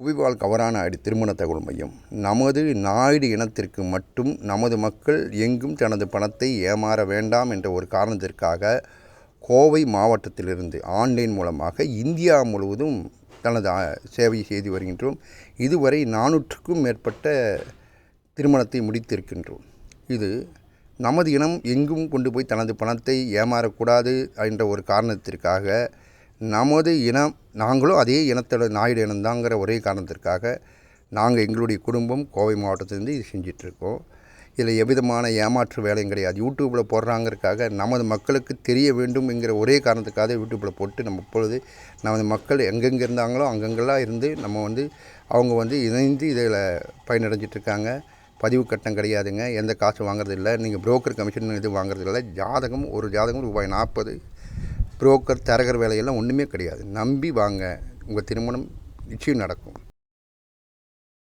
புவிவாழ் கவரான திருமண தகவல் மையம். நமது நாயுடு இனத்திற்கு மட்டும் நமது மக்கள் எங்கும் தனது பணத்தை ஏமாற வேண்டாம் என்ற ஒரு காரணத்திற்காக கோவை மாவட்டத்திலிருந்து ஆன்லைன் மூலமாக இந்தியா முழுவதும் தனது சேவை செய்து வருகின்றோம். இதுவரை 400க்கும் மேற்பட்ட திருமணத்தை முடித்திருக்கின்றோம். இது நமது இனம் எங்கும் கொண்டு போய் தனது பணத்தை ஏமாறக்கூடாது என்ற ஒரு காரணத்திற்காக நமது இனம் நாங்களும் அதே இனத்தோட நாயுடு இனம்தாங்கிற ஒரே காரணத்திற்காக நாங்கள் எங்களுடைய குடும்பம் கோவை மாவட்டத்திலேருந்து இது செஞ்சிட்ருக்கோம். இதில் எவ்விதமான ஏமாற்று வேலையும் கிடையாது. யூடியூப்பில் போடுறாங்கிறதுக்காக நமது மக்களுக்கு தெரிய வேண்டும் என்கிற ஒரே காரணத்துக்காக யூடியூப்பில் போட்டு நம்ம இப்பொழுது நமது மக்கள் எங்கெங்கே இருந்தாங்களோ அங்கங்கெல்லாம் இருந்து நம்ம அவங்க இணைந்து இதில் பயனடைஞ்சிட்ருக்காங்க. பதிவு கட்டணம் கிடையாதுங்க, எந்த காசு வாங்குறதில்லை, நீங்கள் புரோக்கர் கமிஷன் எதுவும் வாங்குறதில்லை. ஒரு ஜாதகம் ரூபாய் 40. புரோக்கர் தரகர் வேலையெல்லாம் ஒன்றுமே கிடையாது. நம்பி வாங்க, உங்கள் திருமணம் நிச்சயம் நடக்கும்.